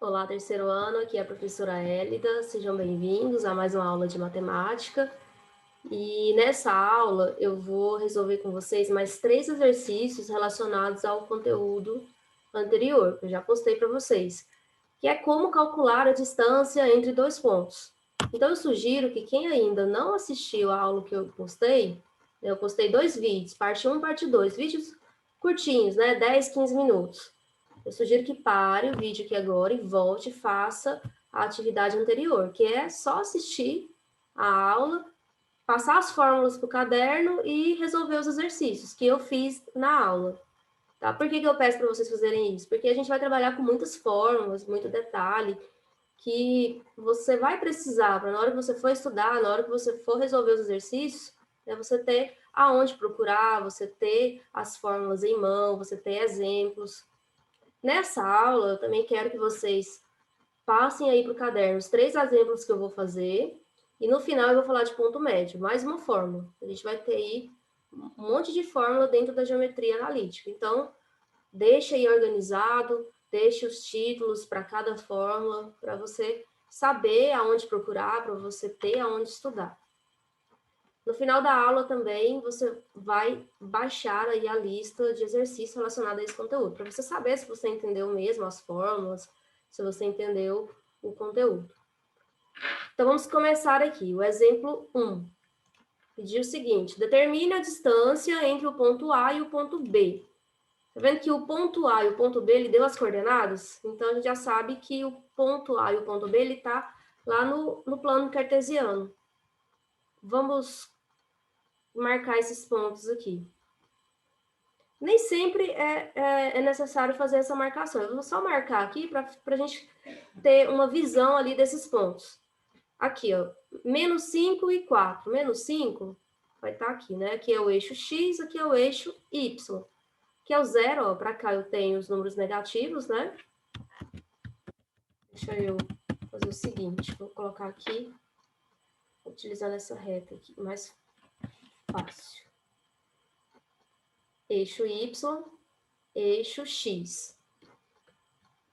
Olá, terceiro ano, aqui é a professora Hélida, sejam bem-vindos a mais uma aula de matemática. E nessa aula eu vou resolver com vocês mais 3 exercícios relacionados ao conteúdo anterior, que eu já postei para vocês, que é como calcular a distância entre dois pontos. Então eu sugiro que quem ainda não assistiu a aula que eu postei 2 vídeos, parte 1 e parte 2, vídeos curtinhos, né, 10, 15 minutos. Eu sugiro que pare o vídeo aqui agora e volte e faça a atividade anterior, que é só assistir a aula, passar as fórmulas para o caderno e resolver os exercícios que eu fiz na aula. Tá? Por que eu peço para vocês fazerem isso? Porque a gente vai trabalhar com muitas fórmulas, muito detalhe, que você vai precisar, para na hora que você for estudar, na hora que você for resolver os exercícios, você ter aonde procurar, você ter as fórmulas em mão, você ter exemplos. Nessa aula, eu também quero que vocês passem aí para o caderno os 3 exemplos que eu vou fazer, e no final eu vou falar de ponto médio, mais uma fórmula. A gente vai ter aí um monte de fórmula dentro da geometria analítica. Então, deixe aí organizado, deixe os títulos para cada fórmula, para você saber aonde procurar, para você ter aonde estudar. No final da aula também você vai baixar aí a lista de exercícios relacionados a esse conteúdo, para você saber se você entendeu mesmo as fórmulas, se você entendeu o conteúdo. Então vamos começar aqui. O exemplo 1. Pediu o seguinte: determine a distância entre o ponto A e o ponto B. Tá vendo que o ponto A e o ponto B, ele deu as coordenadas? Então a gente já sabe que o ponto A e o ponto B, ele está lá no plano cartesiano. Vamos marcar esses pontos aqui. Nem sempre é necessário fazer essa marcação. Eu vou só marcar aqui para a gente ter uma visão ali desses pontos. Aqui, ó, menos 5 e 4. Menos 5 vai estar aqui, né? Aqui é o eixo X, aqui é o eixo Y. Aqui é o zero, ó, para cá eu tenho os números negativos, né? Deixa eu fazer o seguinte, vou colocar aqui, utilizando essa reta aqui, mais fácil. Eixo Y, eixo X.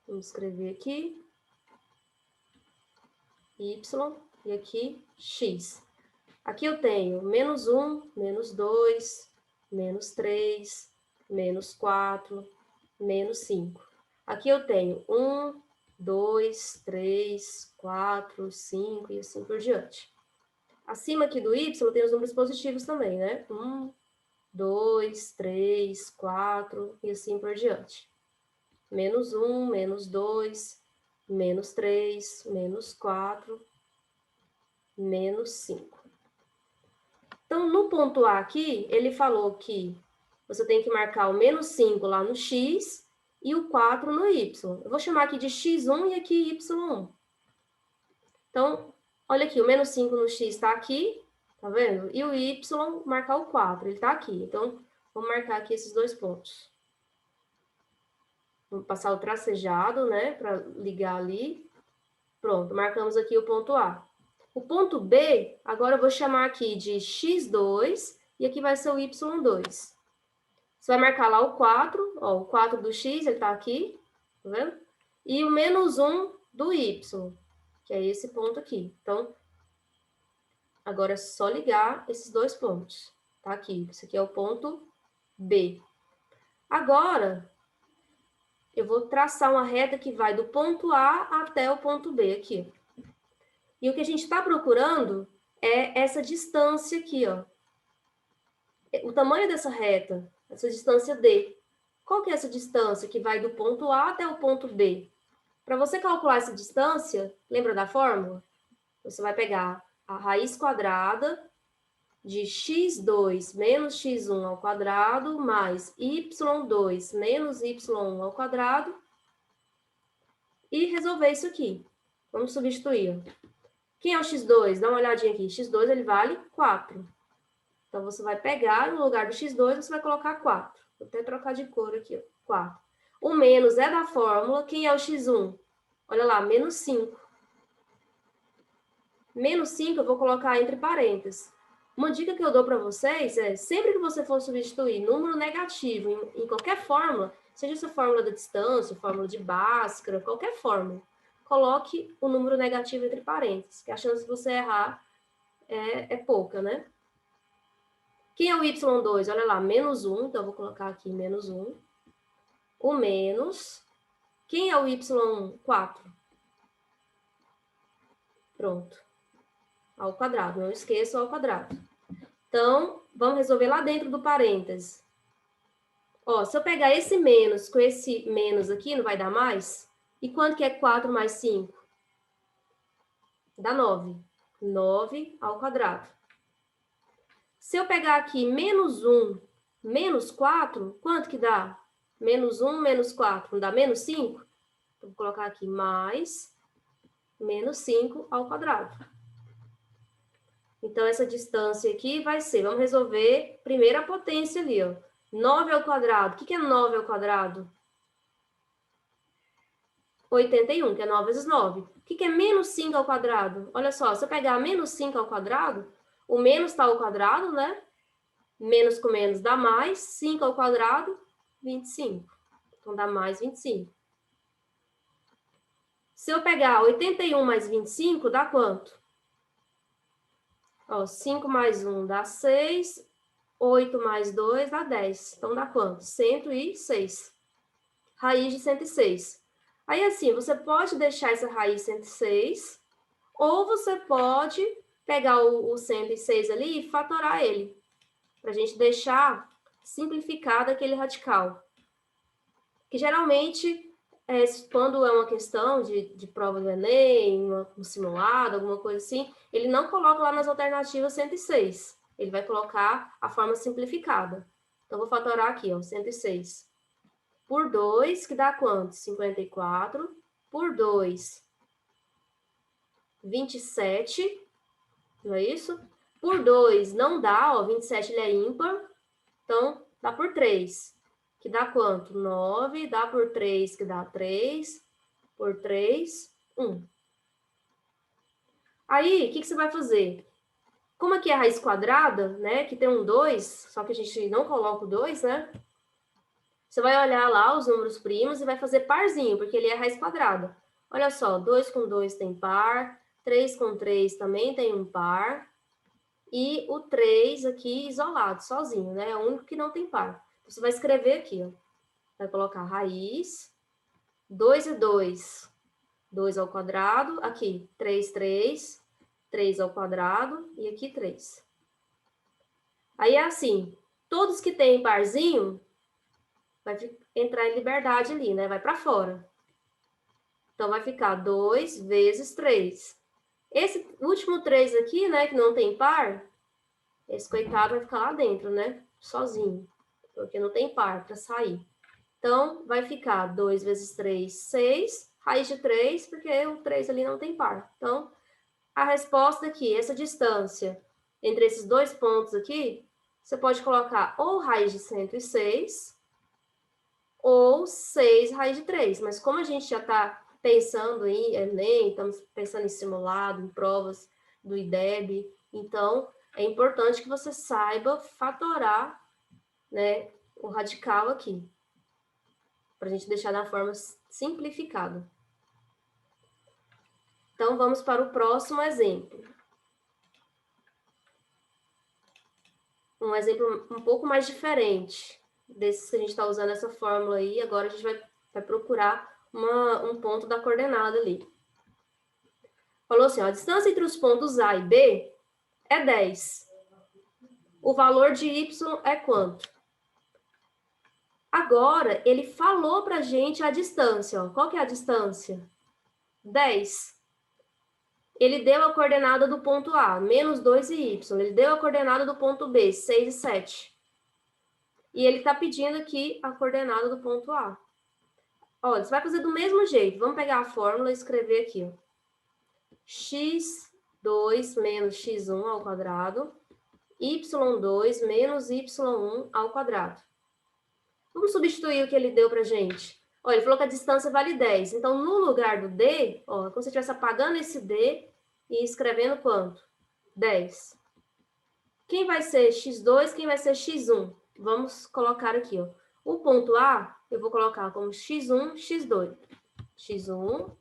Vamos escrever aqui. Y e aqui X. Aqui eu tenho menos 1, menos 2, menos 3, menos 4, menos 5. Aqui eu tenho 1, 2, 3, 4, 5 e assim por diante. Acima aqui do Y tem os números positivos também, né? 1, 2, 3, 4 e assim por diante. Menos 1, menos 2, menos 3, menos 4, menos 5. Então, no ponto A aqui, ele falou que você tem que marcar o menos 5 lá no X e o 4 no Y. Eu vou chamar aqui de X1 e aqui Y1. Então, olha aqui, o menos 5 no X está aqui, tá vendo? E o Y, marcar o 4, ele está aqui. Então, vamos marcar aqui esses dois pontos. Vamos passar o tracejado, né, para ligar ali. Pronto, marcamos aqui o ponto A. O ponto B, agora eu vou chamar aqui de X2 e aqui vai ser o Y2. Você vai marcar lá o 4, ó, o 4 do X, ele tá aqui, tá vendo? E o menos 1 do Y, que é esse ponto aqui. Então, agora é só ligar esses dois pontos. Tá aqui, esse aqui é o ponto B. Agora, eu vou traçar uma reta que vai do ponto A até o ponto B aqui. E o que a gente está procurando é essa distância aqui, ó. O tamanho dessa reta, essa distância D. Qual que é essa distância que vai do ponto A até o ponto B? Para você calcular essa distância, lembra da fórmula? Você vai pegar a raiz quadrada de x2 menos x1 ao quadrado mais y2 menos y1 ao quadrado e resolver isso aqui. Vamos substituir. Quem é o x2? Dá uma olhadinha aqui. x2 ele vale 4. Então, você vai pegar, no lugar do x2, você vai colocar 4. Vou até trocar de cor aqui, ó, 4. O menos é da fórmula. Quem é o x1? Olha lá, menos 5. Menos 5 eu vou colocar entre parênteses. Uma dica que eu dou para vocês é, sempre que você for substituir número negativo em qualquer fórmula, seja essa fórmula da distância, fórmula de Bhaskara, qualquer fórmula, coloque o número negativo entre parênteses, que a chance de você errar é pouca, né? Quem é o y2? Olha lá, menos 1, então eu vou colocar aqui menos 1. O menos. Quem é o y1? 4. Pronto. Ao quadrado, não esqueça o ao quadrado. Então, vamos resolver lá dentro do parênteses. Ó, se eu pegar esse menos com esse menos aqui, não vai dar mais? E quanto que é 4 mais 5? Dá 9. 9 ao quadrado. Se eu pegar aqui menos 1, menos 4, quanto que dá? Menos 1, menos 4, não dá menos 5? Então, vou colocar aqui mais menos 5 ao quadrado. Então, essa distância aqui vai ser, vamos resolver primeiro a potência ali, ó. 9 ao quadrado. O que é 9 ao quadrado? 81, que é 9 vezes 9. O que é menos 5 ao quadrado? Olha só, se eu pegar menos 5 ao quadrado, o menos está ao quadrado, né? Menos com menos dá mais. 5 ao quadrado, 25. Então, dá mais 25. Se eu pegar 81 mais 25, dá quanto? Ó, 5 mais 1 dá 6. 8 mais 2 dá 10. Então, dá quanto? 106. Raiz de 106. Aí, assim, você pode deixar essa raiz 106, ou você pode pegar o 106 ali e fatorar ele, para a gente deixar simplificado aquele radical. Que geralmente, quando é uma questão de prova do Enem, um simulado, alguma coisa assim, ele não coloca lá nas alternativas 106. Ele vai colocar a forma simplificada. Então, vou fatorar aqui, ó, 106. Por 2, que dá quanto? 54. Por 2, 27. Não é isso? Por 2 não dá, ó, 27 ele é ímpar. Então, dá por 3, que dá quanto? 9. Dá por 3, que dá 3. Por 3, 1. Aí, o que você vai fazer? Como aqui é a raiz quadrada, né, que tem um 2, só que a gente não coloca o 2, né? Você vai olhar lá os números primos e vai fazer parzinho, porque ele é raiz quadrada. Olha só, 2 com 2 tem par, 3 com 3 também tem um par, e o 3 aqui isolado, sozinho, né? É o único que não tem par. Você vai escrever aqui, ó. Vai colocar raiz, 2 e 2, 2 ao quadrado, aqui, 3, 3, 3 ao quadrado, e aqui 3. Aí é assim, todos que têm parzinho, vai entrar em liberdade ali, né? Vai para fora. Então, vai ficar 2 vezes 3. Esse último 3 aqui, né, que não tem par, esse coitado vai ficar lá dentro, né? Sozinho. Porque não tem par para sair. Então, vai ficar 2 vezes 3, 6. Raiz de 3, porque o 3 ali não tem par. Então, a resposta aqui, essa distância entre esses dois pontos aqui, você pode colocar ou raiz de 106 ou 6 raiz de 3. Mas como a gente já está pensando em Enem, estamos pensando em simulado, em provas do IDEB, então é importante que você saiba fatorar, né, o radical aqui, para a gente deixar da forma simplificada. Então, vamos para o próximo exemplo. Um exemplo um pouco mais diferente desse que a gente está usando essa fórmula aí. Agora a gente vai procurar um ponto da coordenada ali. Falou assim, ó, a distância entre os pontos A e B é 10. O valor de Y é quanto? Agora, ele falou para a gente a distância. Ó. Qual que é a distância? 10. Ele deu a coordenada do ponto A, menos 2 e Y. Ele deu a coordenada do ponto B, 6 e 7. E ele está pedindo aqui a coordenada do ponto A. Olha, você vai fazer do mesmo jeito. Vamos pegar a fórmula e escrever aqui. Ó. x2 menos x1 ao quadrado, y2 menos y1 ao quadrado. Vamos substituir o que ele deu para a gente. Ó, ele falou que a distância vale 10. Então, no lugar do D, ó, como se você estivesse apagando esse D e escrevendo quanto? 10. Quem vai ser x2, quem vai ser x1? Vamos colocar aqui, ó. O ponto A, eu vou colocar como x1, x2. x1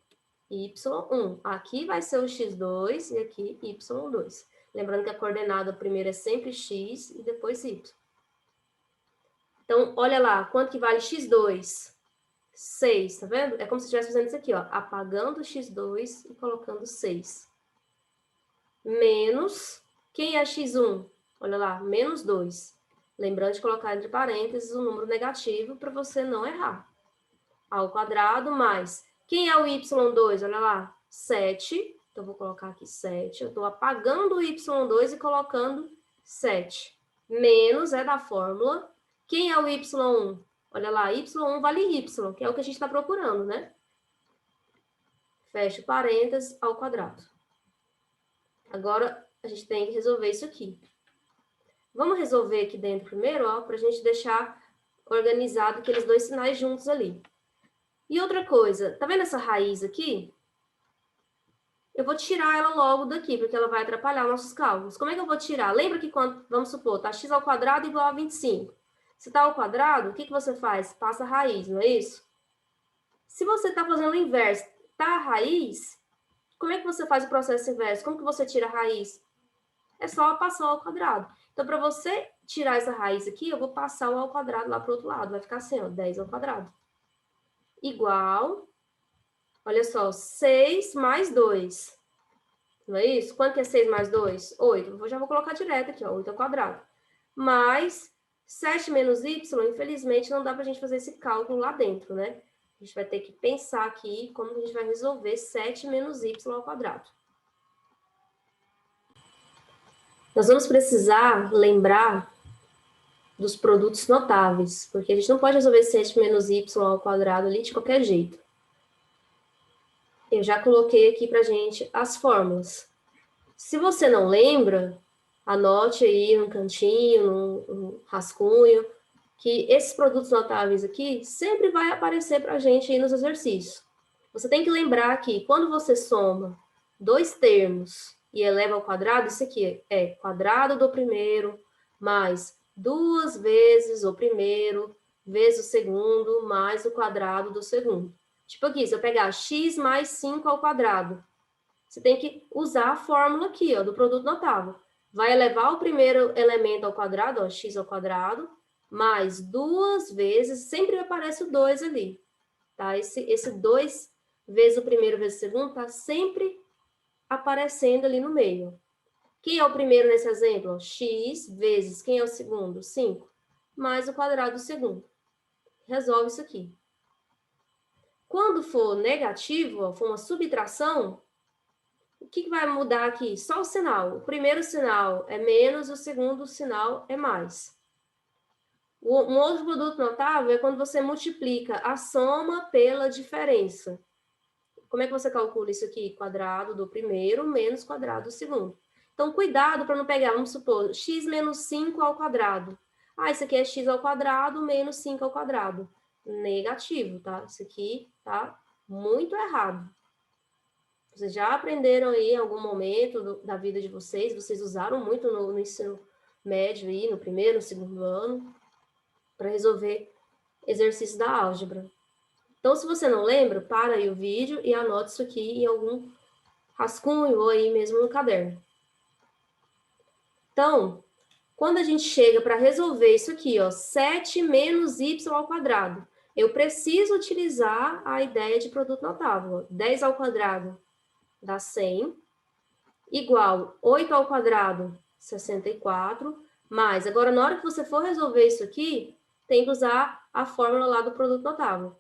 y1. Aqui vai ser o x2 e aqui y2. Lembrando que a coordenada primeiro é sempre x e depois y. Então, olha lá, quanto que vale x2? 6, tá vendo? É como se estivesse fazendo isso aqui, ó, apagando o x2 e colocando 6. Menos, quem é x1? Olha lá, menos 2. Lembrando de colocar entre parênteses o número negativo para você não errar. Ao quadrado mais, quem é o y2? Olha lá, 7. Então, vou colocar aqui 7. Eu estou apagando o y2 e colocando 7. Menos é da fórmula. Quem é o y1? Olha lá, y1 vale y, que é o que a gente está procurando, né? Fecha parênteses ao quadrado. Agora, a gente tem que resolver isso aqui. Vamos resolver aqui dentro primeiro, ó, para a gente deixar organizado aqueles dois sinais juntos ali. E outra coisa, tá vendo essa raiz aqui? Eu vou tirar ela logo daqui, porque ela vai atrapalhar nossos cálculos. Como é que eu vou tirar? Lembra que quando, vamos supor, tá x ao quadrado igual a 25. Se tá ao quadrado, o que você faz? Passa a raiz, não é isso? Se você tá fazendo o inverso, tá a raiz, como é que você faz o processo inverso? Como que você tira a raiz? É só passar o ao quadrado. Então, para você tirar essa raiz aqui, eu vou passar o ao quadrado lá para o outro lado. Vai ficar assim, ó, 10 ao quadrado. Igual, olha só, 6 mais 2. Não é isso? Quanto que é 6 mais 2? 8. Eu já vou colocar direto aqui, ó, 8 ao quadrado. Mais 7 menos y, infelizmente, não dá para a gente fazer esse cálculo lá dentro, né? A gente vai ter que pensar aqui como a gente vai resolver 7 menos y ao quadrado. Nós vamos precisar lembrar dos produtos notáveis, porque a gente não pode resolver 7 menos y ao quadrado ali de qualquer jeito. Eu já coloquei aqui para a gente as fórmulas. Se você não lembra, anote aí no cantinho, no rascunho, que esses produtos notáveis aqui sempre vai aparecer para a gente aí nos exercícios. Você tem que lembrar que quando você soma dois termos e eleva ao quadrado, isso aqui é quadrado do primeiro mais 2 vezes o primeiro vezes o segundo mais o quadrado do segundo. Tipo aqui, se eu pegar x mais 5 ao quadrado, você tem que usar a fórmula aqui, ó, do produto notável. Vai elevar o primeiro elemento ao quadrado, ó, x ao quadrado, mais 2 vezes, sempre aparece o 2 ali, tá? Esse 2 vezes o primeiro vezes o segundo tá sempre aparecendo ali no meio. Quem é o primeiro nesse exemplo? X vezes, quem é o segundo? 5, mais o quadrado do segundo. Resolve isso aqui. Quando for negativo, ó, for uma subtração, o que vai mudar aqui? Só o sinal. O primeiro sinal é menos, o segundo sinal é mais. Um outro produto notável é quando você multiplica a soma pela diferença. Como é que você calcula isso aqui? Quadrado do primeiro menos quadrado do segundo. Então, cuidado para não pegar, vamos supor, x menos 5 ao quadrado. Ah, isso aqui é x ao quadrado menos 5 ao quadrado. Negativo, tá? Isso aqui tá muito errado. Vocês já aprenderam aí em algum momento da vida de vocês, vocês usaram muito no ensino médio aí, no primeiro, no segundo ano, para resolver exercícios da álgebra. Então, se você não lembra, para aí o vídeo e anote isso aqui em algum rascunho ou aí mesmo no caderno. Então, quando a gente chega para resolver isso aqui, ó, 7 menos y ao quadrado, eu preciso utilizar a ideia de produto notável. Ó. 10 ao quadrado dá 100, igual 8 ao quadrado, 64, mais, agora na hora que você for resolver isso aqui, tem que usar a fórmula lá do produto notável.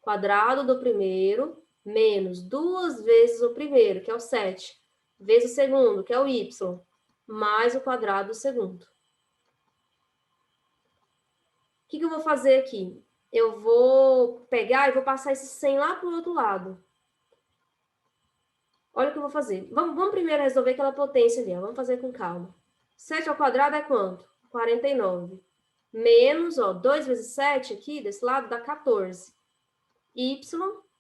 Quadrado do primeiro, menos 2 vezes o primeiro, que é o 7, vezes o segundo, que é o y, mais o quadrado do segundo. O que eu vou fazer aqui? Eu vou pegar e vou passar esse 100 lá para o outro lado. Olha o que eu vou fazer. Vamos primeiro resolver aquela potência ali, ó. Vamos fazer com calma. 7 ao quadrado é quanto? 49. Menos, ó, 2 vezes 7 aqui, desse lado, dá 14. Y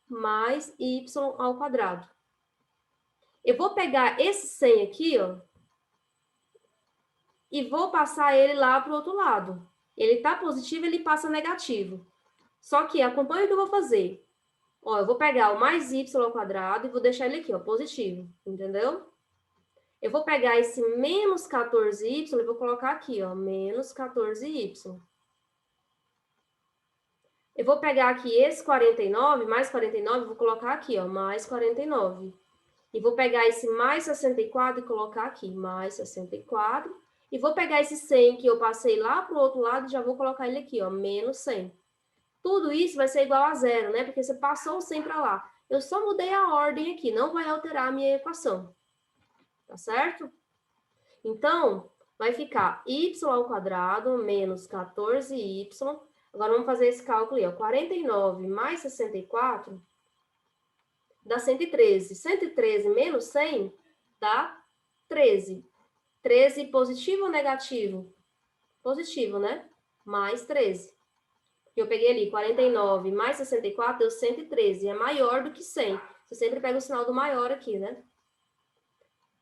mais y ao quadrado. Eu vou pegar esse 100 aqui, ó, e vou passar ele lá para o outro lado. Ele está positivo, ele passa negativo. Só que acompanha o que eu vou fazer. Ó, eu vou pegar o mais y ao quadrado e vou deixar ele aqui, ó, positivo, entendeu? Eu vou pegar esse menos 14y e vou colocar aqui, ó, menos 14y. Eu vou pegar aqui esse 49, mais 49, vou colocar aqui, ó, mais 49. E vou pegar esse mais 64 e colocar aqui, mais 64. E vou pegar esse 100 que eu passei lá para o outro lado e já vou colocar ele aqui, ó, menos 100. Tudo isso vai ser igual a zero, né? Porque você passou o 100 para lá. Eu só mudei a ordem aqui, não vai alterar a minha equação. Tá certo? Então, vai ficar y ao quadrado menos 14y. Agora, vamos fazer esse cálculo aí, ó. 49 mais 64 dá 113. 113 menos 100 dá 13. 13 positivo ou negativo? Positivo, né? Mais 13. Eu peguei ali 49 mais 64 deu 113. É maior do que 100. Você sempre pega o sinal do maior aqui, né?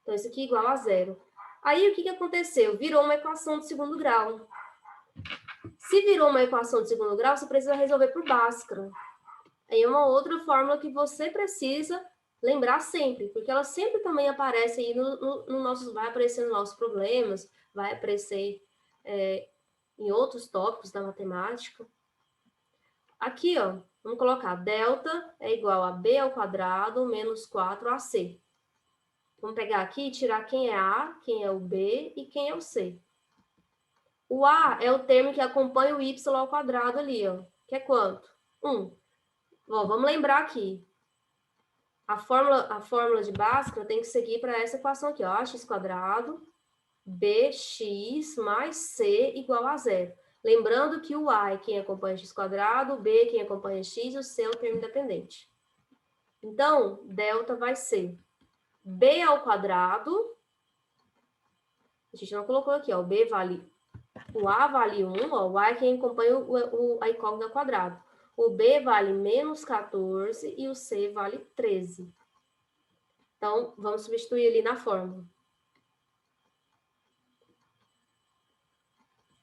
Então, isso aqui é igual a zero. Aí, o que aconteceu? Virou uma equação de segundo grau. Se virou uma equação de segundo grau, você precisa resolver por Bhaskara. Aí é uma outra fórmula que você precisa lembrar sempre, porque ela sempre também aparece aí vai aparecer nos nossos problemas, vai aparecer em outros tópicos da matemática. Aqui, ó, vamos colocar delta é igual a b ao quadrado menos 4ac. Vamos pegar aqui e tirar quem é A, quem é o B e quem é o C. O A é o termo que acompanha o Y ao quadrado ali, ó. Que é quanto? 1. Bom, vamos lembrar aqui. A fórmula de Bhaskara tem que seguir para essa equação aqui, ó. Ax quadrado, bx mais c igual a zero. Lembrando que o A é quem acompanha x quadrado, o B é quem acompanha x e o C é o termo independente. Então, delta vai ser b ao quadrado. A gente não colocou aqui, ó. O A vale 1, ó, o A é quem acompanha a incógnita ao quadrado. O B vale menos 14 e o C vale 13. Então, vamos substituir ali na fórmula.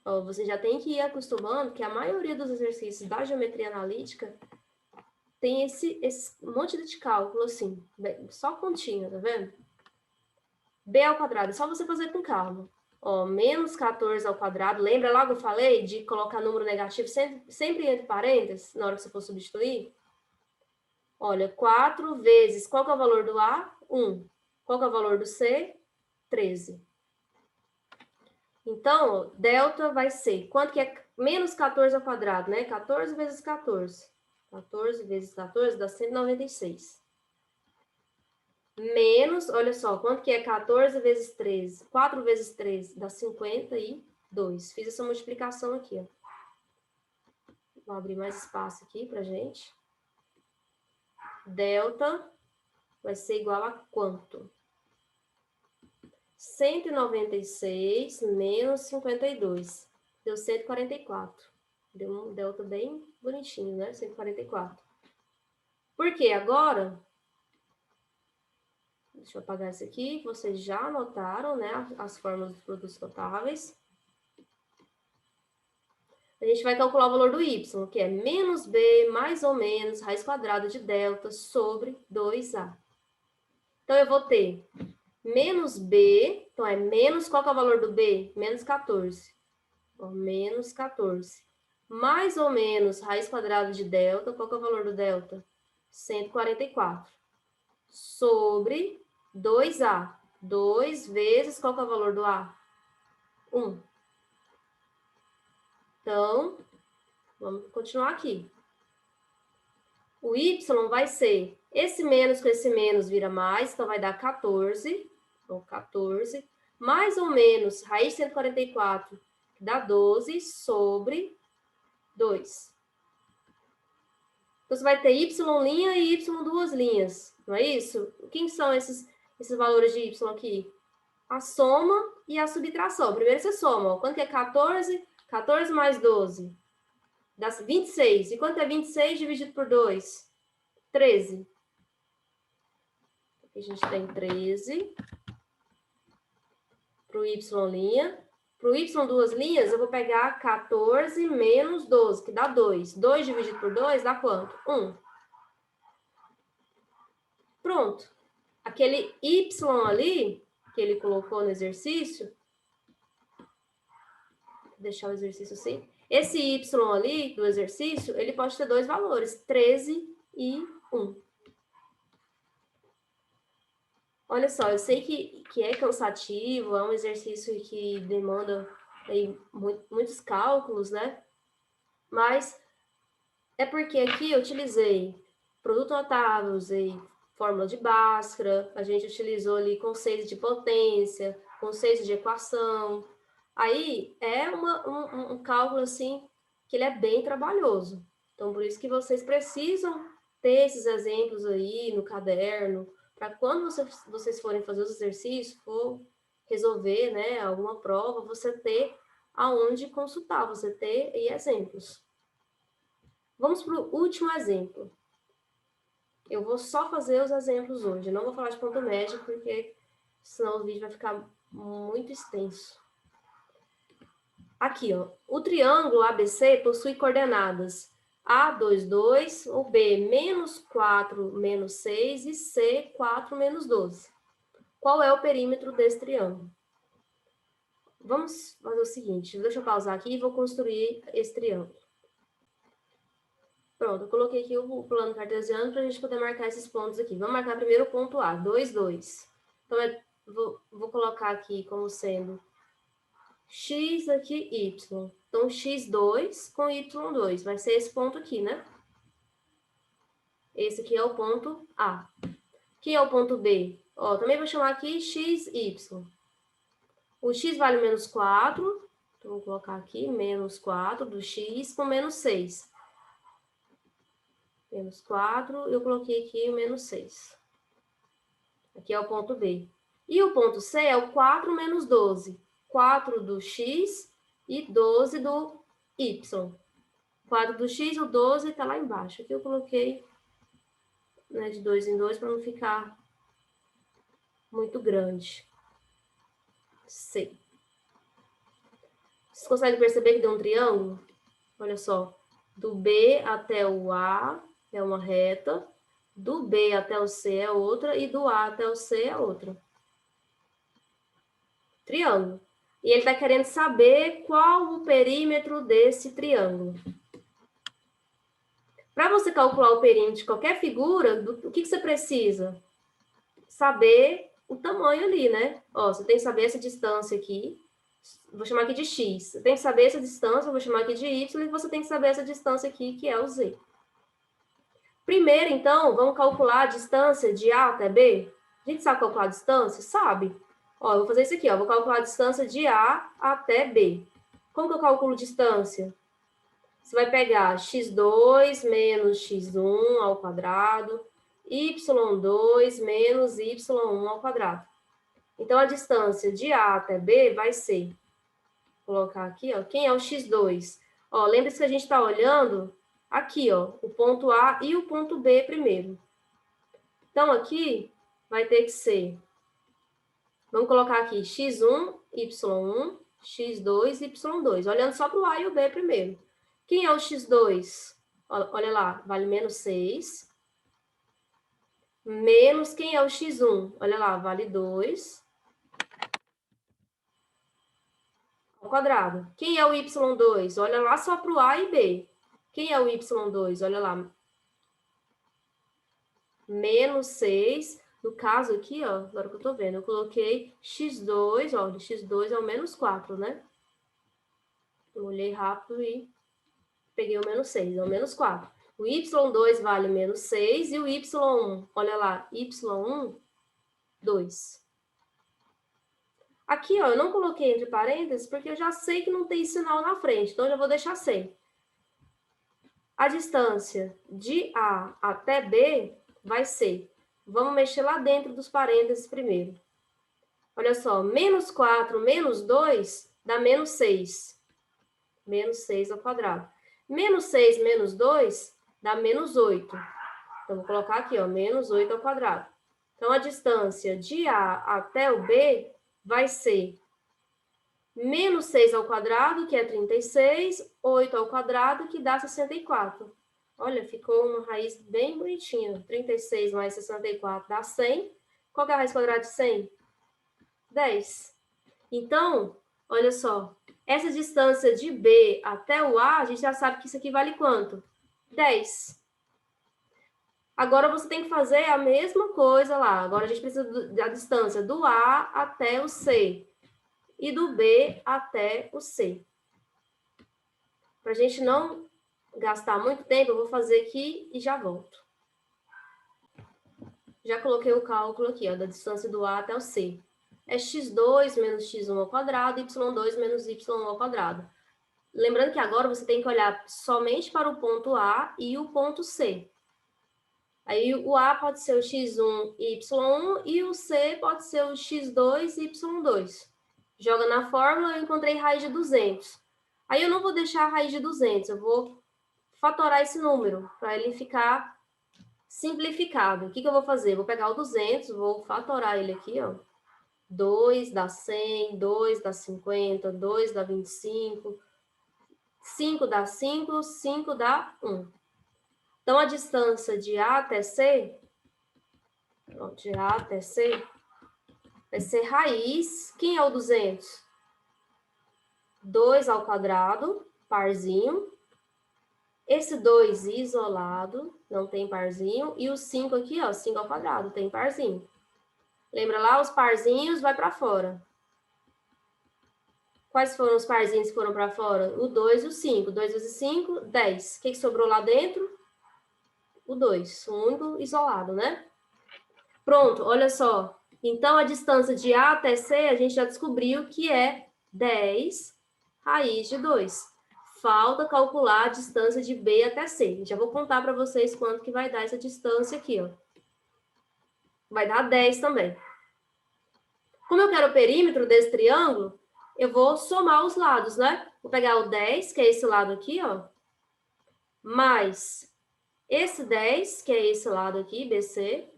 Ó, você já tem que ir acostumando que a maioria dos exercícios da geometria analítica tem esse monte de cálculo, assim, só continha, tá vendo? B ao quadrado, é só você fazer com calma. Ó, menos 14 ao quadrado, lembra lá que eu falei de colocar número negativo sempre entre parênteses, na hora que você for substituir? Olha, 4 vezes, qual que é o valor do A? 1. Qual que é o valor do C? 13. Então, delta vai ser, quanto que é menos 14 ao quadrado, né? 14 vezes 14. 14 vezes 14 dá 196. Menos, olha só, quanto que é 14 vezes 13? 4 vezes 13 dá 52. Fiz essa multiplicação aqui, ó. Vou abrir mais espaço aqui pra gente. Delta vai ser igual a quanto? 196 menos 52. Deu 144. Deu um delta bem bonitinho, né? 144. Por quê? Agora... Deixa eu apagar isso aqui, vocês já anotaram, né, as fórmulas dos produtos notáveis. A gente vai calcular o valor do y, que é menos b mais ou menos raiz quadrada de delta sobre 2a. Então, eu vou ter menos b, então é menos, qual que é o valor do b? Menos 14. Ó, menos 14. Mais ou menos raiz quadrada de delta, qual que é o valor do delta? 144. Sobre 2A. 2 vezes, qual que é o valor do A? 1. Então, vamos continuar aqui. O y vai ser, esse menos com esse menos vira mais, então vai dar 14. Então, 14. Mais ou menos, raiz de 144, que dá 12, sobre 2. Então, você vai ter y' e y duas linhas, não é isso? Quem são esses valores de y aqui? A soma e a subtração. Primeiro você soma, ó. Quanto que é 14? 14 mais 12 dá 26. E quanto é 26 dividido por 2? 13. Aqui a gente tem 13. Para o y'. Para o y duas linhas, eu vou pegar 14 menos 12, que dá 2. 2 dividido por 2 dá quanto? 1. Pronto. Aquele y ali, que ele colocou no exercício, vou deixar o exercício assim, esse y ali do exercício, ele pode ter dois valores, 13 e 1. Olha só, eu sei que é cansativo, é um exercício que demanda aí muitos cálculos, né? Mas é porque aqui eu utilizei produto notável, usei fórmula de Bhaskara, a gente utilizou ali conceitos de potência, conceitos de equação. Aí é um cálculo assim que ele é bem trabalhoso. Então, por isso que vocês precisam ter esses exemplos aí no caderno, para quando vocês forem fazer os exercícios, for resolver, né, alguma prova, você ter aonde consultar, você ter aí exemplos. Vamos para o último exemplo. Eu vou só fazer os exemplos hoje, não vou falar de ponto médio, porque senão o vídeo vai ficar muito extenso. Aqui, ó, o triângulo ABC possui coordenadas A, 2, 2, o B, menos 4, menos 6 e C, 4, menos 12. Qual é o perímetro desse triângulo? Vamos fazer o seguinte, deixa eu pausar aqui e vou construir esse triângulo. Pronto, eu coloquei aqui o plano cartesiano para a gente poder marcar esses pontos aqui. Vamos marcar primeiro o ponto A, 2, 2. Então, vou colocar aqui como sendo x aqui, y. Então, x2 com y2. Vai ser esse ponto aqui, né? Esse aqui é o ponto A. Aqui é o ponto B. Ó, também vou chamar aqui x, y. O x vale menos 4. Então, vou colocar aqui menos 4 do x com menos 6. Menos 4, eu coloquei aqui o menos 6. Aqui é o ponto B. E o ponto C é o 4 menos 12. 4 do x e 12 do y. 4 do x, o 12 está lá embaixo. Aqui eu coloquei, né, de 2 em 2 para não ficar muito grande. C. Vocês conseguem perceber que deu um triângulo? Olha só. Do B até o A é uma reta. Do B até o C é outra. E do A até o C é outra. Triângulo. E ele está querendo saber qual o perímetro desse triângulo. Para você calcular o perímetro de qualquer figura, o que você precisa? Saber o tamanho ali, né? Ó, você tem que saber essa distância aqui. Vou chamar aqui de x. Você tem que saber essa distância, vou chamar aqui de y. E você tem que saber essa distância aqui, que é o z. Primeiro, então, vamos calcular a distância de A até B? A gente sabe calcular a distância? Sabe. Ó, eu vou fazer isso aqui, ó. Vou calcular a distância de A até B. Como que eu calculo distância? Você vai pegar x2 menos x1 ao quadrado, y2 menos y1 ao quadrado. Então, a distância de A até B vai ser, vou colocar aqui, ó, quem é o x2? Ó, lembre-se que a gente está olhando aqui, ó, o ponto A e o ponto B primeiro. Então, aqui vai ter que ser, vamos colocar aqui x1, y1, x2, y2, olhando só para o A e o B primeiro. Quem é o x2? Olha lá, vale menos 6. Menos quem é o x1? Olha lá, vale 2. Ao quadrado. Quem é o y2? Olha lá só para o A e B. Quem é o y2? Olha lá. Menos 6. No caso aqui, ó, agora que eu tô vendo, eu coloquei x2, ó, x2 é o menos 4, né? Eu olhei rápido e peguei o menos 6, é o menos 4. O y2 vale menos 6 e o y1, olha lá, y1, 2. Aqui, ó, eu não coloquei entre parênteses porque eu já sei que não tem sinal na frente, então eu já vou deixar sem. A distância de A até B vai ser, vamos mexer lá dentro dos parênteses primeiro. Olha só, menos 4 menos 2 dá menos 6. Menos 6 ao quadrado. Menos 6 menos 2 dá menos 8. Então, vou colocar aqui, ó, menos 8 ao quadrado. Então, a distância de A até o B vai ser menos 6 ao quadrado, que é 36, 8 ao quadrado, que dá 64. Olha, ficou uma raiz bem bonitinha. 36 mais 64 dá 100. Qual que é a raiz quadrada de 100? 10. Então, olha só. Essa distância de B até o A, a gente já sabe que isso aqui vale quanto? 10. Agora, você tem que fazer a mesma coisa lá. Agora, a gente precisa da distância do A até o C e do B até o C. Para a gente não gastar muito tempo, eu vou fazer aqui e já volto. Já coloquei o cálculo aqui, ó, da distância do A até o C. É x2 menos x1 ao quadrado, y2 menos y1 ao quadrado. Lembrando que agora você tem que olhar somente para o ponto A e o ponto C. Aí o A pode ser o x1 e y1 e o C pode ser o x2 e y2. Joga na fórmula, eu encontrei raiz de 200. Aí eu não vou deixar a raiz de 200, eu vou fatorar esse número para ele ficar simplificado. O que eu vou fazer? Vou pegar o 200, vou fatorar ele aqui, ó. 2 dá 100, 2 dá 50, 2 dá 25, 5 dá 5, 5 dá 1. Então, a distância de A até C, de A até C, vai ser raiz. Quem é o 200? 2 ao quadrado, parzinho. Esse 2 isolado, não tem parzinho. E o 5 aqui, ó, 5 ao quadrado, tem parzinho. Lembra lá? Os parzinhos vai para fora. Quais foram os parzinhos que foram para fora? O 2 e o 5. 2 vezes 5, 10. O que sobrou lá dentro? O 2, o único isolado, né? Pronto, olha só. Então, a distância de A até C, a gente já descobriu que é 10 raiz de 2. Falta calcular a distância de B até C. Já vou contar para vocês quanto que vai dar essa distância aqui, ó. Vai dar 10 também. Como eu quero o perímetro desse triângulo, eu vou somar os lados, né? Vou pegar o 10, que é esse lado aqui, ó, mais esse 10, que é esse lado aqui, BC,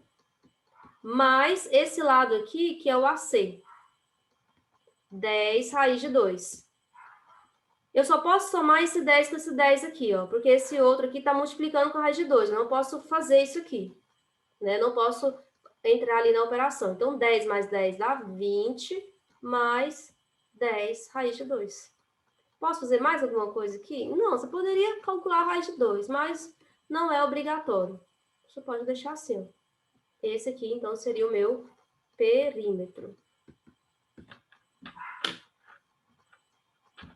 mais esse lado aqui, que é o AC. 10 raiz de 2. Eu só posso somar esse 10 com esse 10 aqui, ó, porque esse outro aqui está multiplicando com a raiz de 2. Eu não posso fazer isso aqui, né? Não posso entrar ali na operação. Então, 10 mais 10 dá 20, mais 10 raiz de 2. Posso fazer mais alguma coisa aqui? Não, você poderia calcular a raiz de 2, mas não é obrigatório. Você pode deixar assim, ó. Esse aqui, então, seria o meu perímetro.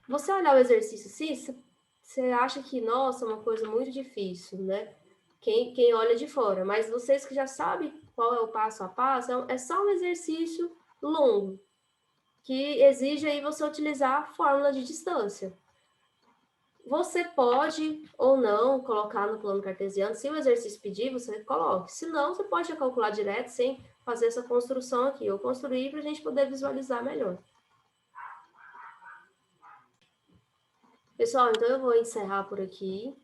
Você olhar o exercício assim, você acha que, nossa, é uma coisa muito difícil, né? Quem olha de fora. Mas vocês que já sabem qual é o passo a passo, é só um exercício longo, que exige aí você utilizar a fórmula de distância. Você pode ou não colocar no plano cartesiano. Se o exercício pedir, você coloque. Se não, você pode calcular direto sem fazer essa construção aqui. Ou construir para a gente poder visualizar melhor. Pessoal, então eu vou encerrar por aqui.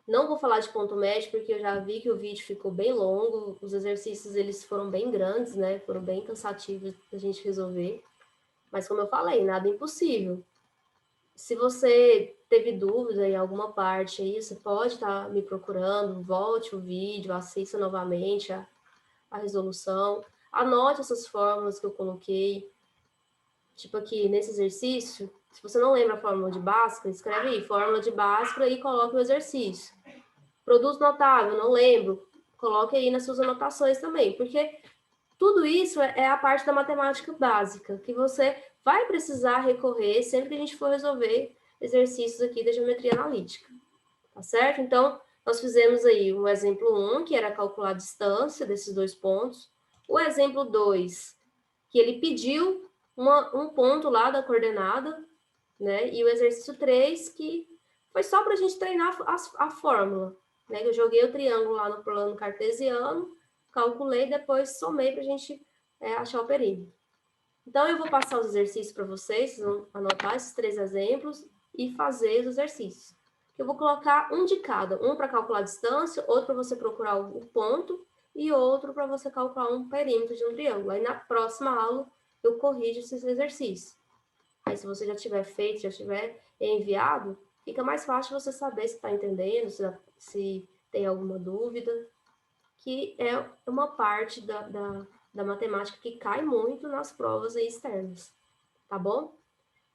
Não vou falar de ponto médio, porque eu já vi que o vídeo ficou bem longo. Os exercícios, eles foram bem grandes, né? Foram bem cansativos da gente resolver. Mas como eu falei, nada impossível. Se você teve dúvida em alguma parte aí, você pode estar me procurando, volte o vídeo, assista novamente a resolução, anote essas fórmulas que eu coloquei. Tipo aqui, nesse exercício, se você não lembra a fórmula de Bhaskara, escreve aí, fórmula de Bhaskara e coloque o exercício. Produto notável, não lembro, coloque aí nas suas anotações também, porque tudo isso é a parte da matemática básica, que você vai precisar recorrer sempre que a gente for resolver exercícios aqui da geometria analítica, tá certo? Então, nós fizemos aí o exemplo 1, que era calcular a distância desses dois pontos, o exemplo 2, que ele pediu um ponto lá da coordenada, né? E o exercício 3, que foi só para a gente treinar a fórmula, né? Eu joguei o triângulo lá no plano cartesiano, calculei, depois somei para a gente achar o perímetro. Então, eu vou passar os exercícios para vocês vão anotar esses 3 exemplos e fazer os exercícios. Eu vou colocar um de cada, um para calcular a distância, outro para você procurar o ponto e outro para você calcular um perímetro de um triângulo. Aí, na próxima aula, eu corrijo esses exercícios. Aí, se você já tiver feito, já tiver enviado, fica mais fácil você saber se está entendendo, se tem alguma dúvida, que é uma parte da matemática que cai muito nas provas aí externas, tá bom?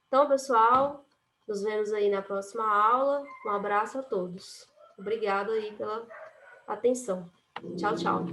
Então, pessoal, nos vemos aí na próxima aula. Um abraço a todos. Obrigada aí pela atenção. Tchau, tchau.